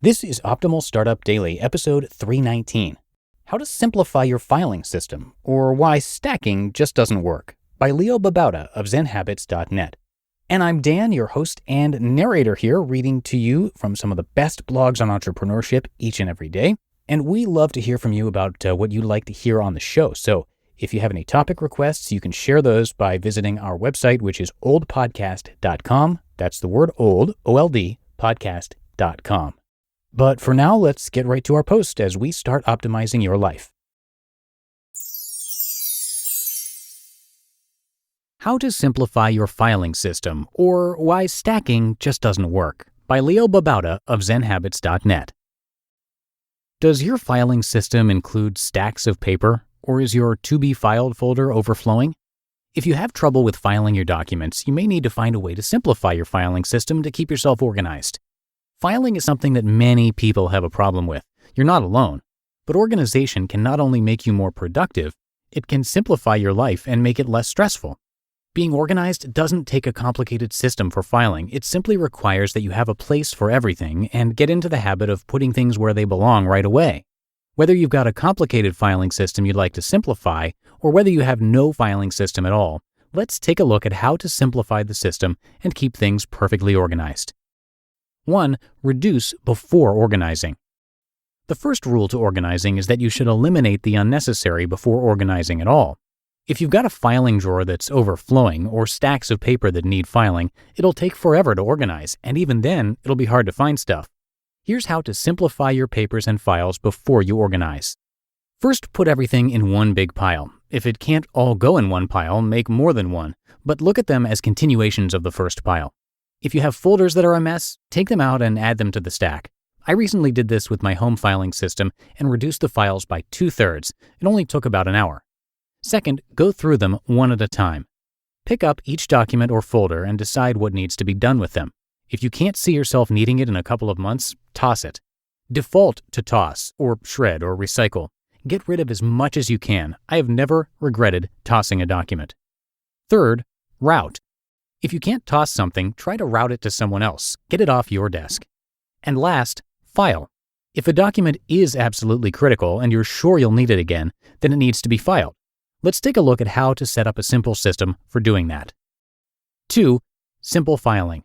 This is Optimal Startup Daily, episode 319. How to Simplify Your Filing System, or Why Stacking Just Doesn't Work, by Babauta of Zen Habits.net. And I'm Dan, your host and narrator here, reading to you from some of the best blogs on entrepreneurship each and every day. And we love to hear from you about what you'd like to hear on the show. So if you have any topic requests, you can share those by visiting our website, which is oldpodcast.com. That's the word old, O-L-D, podcast.com. But for now, let's get right to our post as we start optimizing your life. How to Simplify Your Filing System, or Why Stacking Just Doesn't Work, by Babauta of Zen Habits.net. Does your filing system include stacks of paper, or is your to-be-filed folder overflowing? If you have trouble with filing your documents, you may need to find a way to simplify your filing system to keep yourself organized. Filing is something that many people have a problem with. You're not alone. But organization can not only make you more productive, it can simplify your life and make it less stressful. Being organized doesn't take a complicated system for filing. It simply requires that you have a place for everything and get into the habit of putting things where they belong right away. Whether you've got a complicated filing system you'd like to simplify, or whether you have no filing system at all, let's take a look at how to simplify the system and keep things perfectly organized. 1. Reduce before organizing. The first rule to organizing is that you should eliminate the unnecessary before organizing at all. If you've got a filing drawer that's overflowing or stacks of paper that need filing, it'll take forever to organize, and even then, it'll be hard to find stuff. Here's how to simplify your papers and files before you organize. First, put everything in one big pile. If it can't all go in one pile, make more than one, but look at them as continuations of the first pile. If you have folders that are a mess, take them out and add them to the stack. I recently did this with my home filing system and reduced the files by 2/3. It only took about an hour. Second, go through them one at a time. Pick up each document or folder and decide what needs to be done with them. If you can't see yourself needing it in a couple of months, toss it. Default to toss, or shred, or recycle. Get rid of as much as you can. I have never regretted tossing a document. Third, route. If you can't toss something, try to route it to someone else. Get it off your desk. And last, file. If a document is absolutely critical and you're sure you'll need it again, then it needs to be filed. Let's take a look at how to set up a simple system for doing that. 2. Simple filing.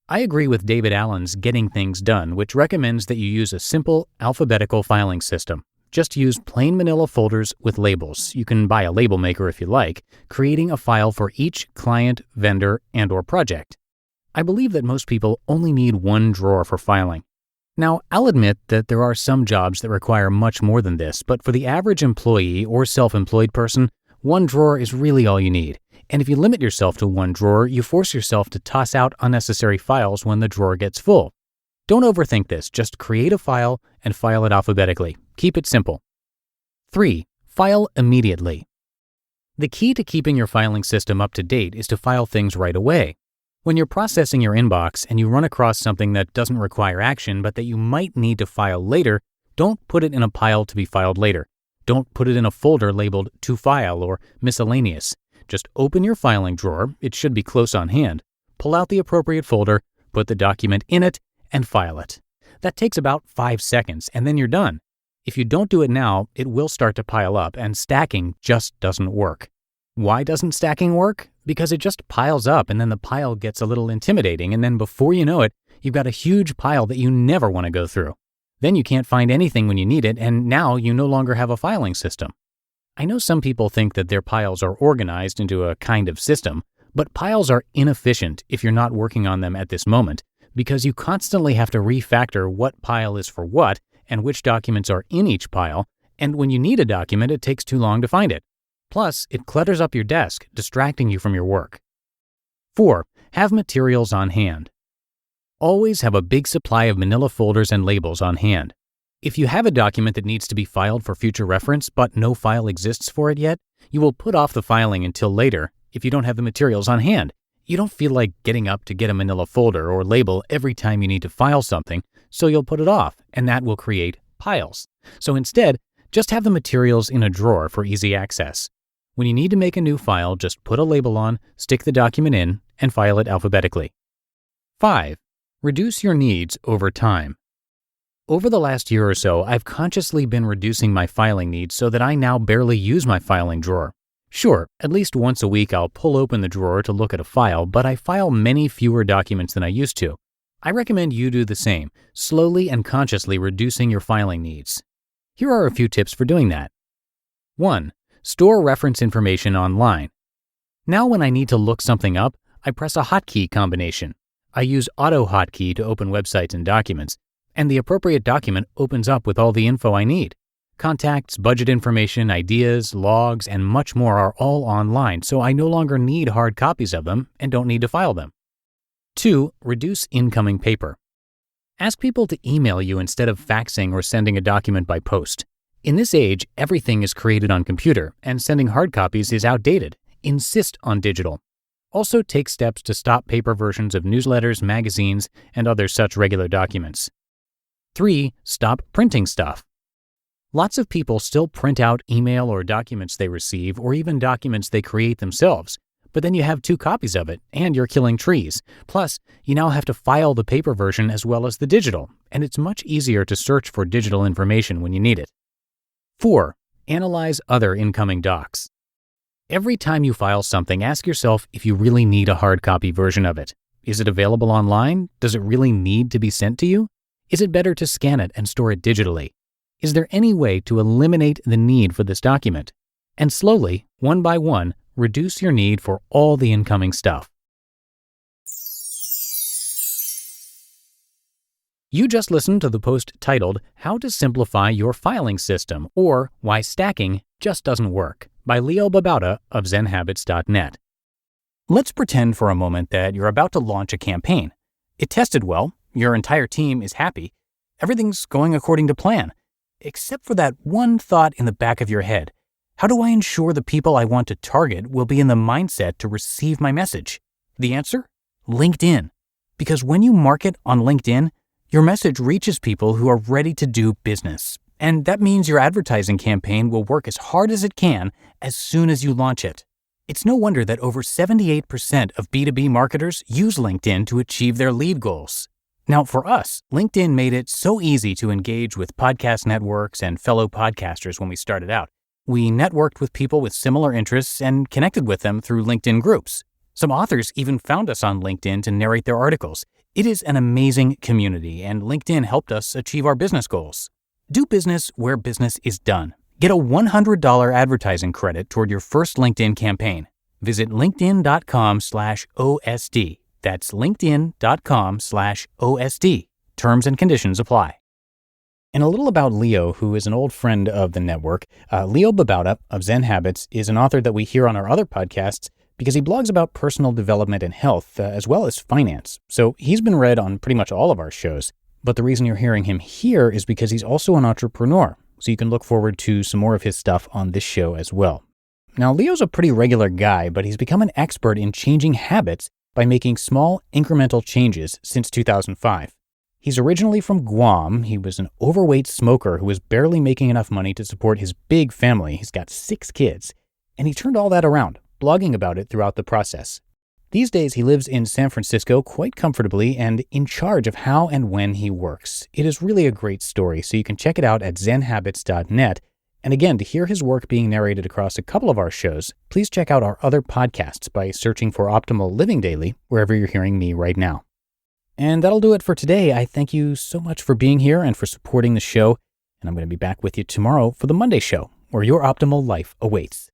I agree with David Allen's Getting Things Done, which recommends that you use a simple alphabetical filing system. Just use plain manila folders with labels. You can buy a label maker if you like, creating a file for each client, vendor, and/or project. I believe that most people only need one drawer for filing. Now, I'll admit that there are some jobs that require much more than this, but for the average employee or self-employed person, one drawer is really all you need. And if you limit yourself to one drawer, you force yourself to toss out unnecessary files when the drawer gets full. Don't overthink this. Just create a file and file it alphabetically. Keep it simple. 3. File immediately. The key to keeping your filing system up to date is to file things right away. When you're processing your inbox and you run across something that doesn't require action but that you might need to file later, don't put it in a pile to be filed later. Don't put it in a folder labeled To File or Miscellaneous. Just open your filing drawer, it should be close on hand, pull out the appropriate folder, put the document in it, and file it. That takes about 5 seconds, and then you're done. If you don't do it now, it will start to pile up, and stacking just doesn't work. Why doesn't stacking work? Because it just piles up, and then the pile gets a little intimidating, and then before you know it, you've got a huge pile that you never want to go through. Then you can't find anything when you need it, and now you no longer have a filing system. I know some people think that their piles are organized into a kind of system, but piles are inefficient if you're not working on them at this moment, because you constantly have to refactor what pile is for what and which documents are in each pile, and when you need a document, it takes too long to find it. Plus, it clutters up your desk, distracting you from your work. 4. Have materials on hand. Always have a big supply of manila folders and labels on hand. If you have a document that needs to be filed for future reference, but no file exists for it yet, you will put off the filing until later if you don't have the materials on hand. You don't feel like getting up to get a manila folder or label every time you need to file something, so you'll put it off, and that will create piles. So instead, just have the materials in a drawer for easy access. When you need to make a new file, just put a label on, stick the document in, and file it alphabetically. 5. Reduce your needs over time. Over the last year or so, I've consciously been reducing my filing needs so that I now barely use my filing drawer. Sure, at least once a week I'll pull open the drawer to look at a file, but I file many fewer documents than I used to. I recommend you do the same, slowly and consciously reducing your filing needs. Here are a few tips for doing that. 1. Store reference information online. Now when I need to look something up, I press a hotkey combination. I use Auto Hotkey to open websites and documents, and the appropriate document opens up with all the info I need. Contacts, budget information, ideas, logs, and much more are all online, so I no longer need hard copies of them and don't need to file them. 2. Reduce incoming paper. Ask people to email you instead of faxing or sending a document by post. In this age, everything is created on computer, and sending hard copies is outdated. Insist on digital. Also take steps to stop paper versions of newsletters, magazines, and other such regular documents. 3. Stop printing stuff. Lots of people still print out email or documents they receive, or even documents they create themselves. But then you have 2 copies of it, and you're killing trees. Plus, you now have to file the paper version as well as the digital, and it's much easier to search for digital information when you need it. 4. Analyze other incoming docs. Every time you file something, ask yourself if you really need a hard copy version of it. Is it available online? Does it really need to be sent to you? Is it better to scan it and store it digitally? Is there any way to eliminate the need for this document? And slowly, one by one, reduce your need for all the incoming stuff. You just listened to the post titled, How to Simplify Your Filing System, or Why Stacking Just Doesn't Work, by Babauta of ZenHabits.net. Let's pretend for a moment that you're about to launch a campaign. It tested well, your entire team is happy, everything's going according to plan, except for that one thought in the back of your head. How do I ensure the people I want to target will be in the mindset to receive my message? The answer? LinkedIn. Because when you market on LinkedIn, your message reaches people who are ready to do business. And that means your advertising campaign will work as hard as it can as soon as you launch it. It's no wonder that over 78% of B2B marketers use LinkedIn to achieve their lead goals. Now, for us, LinkedIn made it so easy to engage with podcast networks and fellow podcasters when we started out. We networked with people with similar interests and connected with them through LinkedIn groups. Some authors even found us on LinkedIn to narrate their articles. It is an amazing community, and LinkedIn helped us achieve our business goals. Do business where business is done. Get a $100 advertising credit toward your first LinkedIn campaign. Visit linkedin.com/OSD. That's linkedin.com/OSD. Terms and conditions apply. And a little about Leo, who is an old friend of the network. Leo Babauta of Zen Habits is an author that we hear on our other podcasts because he blogs about personal development and health, as well as finance. So he's been read on pretty much all of our shows. But the reason you're hearing him here is because he's also an entrepreneur. So you can look forward to some more of his stuff on this show as well. Now, Leo's a pretty regular guy, but he's become an expert in changing habits by making small, incremental changes since 2005. He's originally from Guam. He was an overweight smoker who was barely making enough money to support his big family. He's got 6 kids. And he turned all that around, blogging about it throughout the process. These days, he lives in San Francisco quite comfortably and in charge of how and when he works. It is really a great story, so you can check it out at zenhabits.net. And again, to hear his work being narrated across a couple of our shows, please check out our other podcasts by searching for Optimal Living Daily, wherever you're hearing me right now. And that'll do it for today. I thank you so much for being here and for supporting the show. And I'm going to be back with you tomorrow for the Monday show, where your optimal life awaits.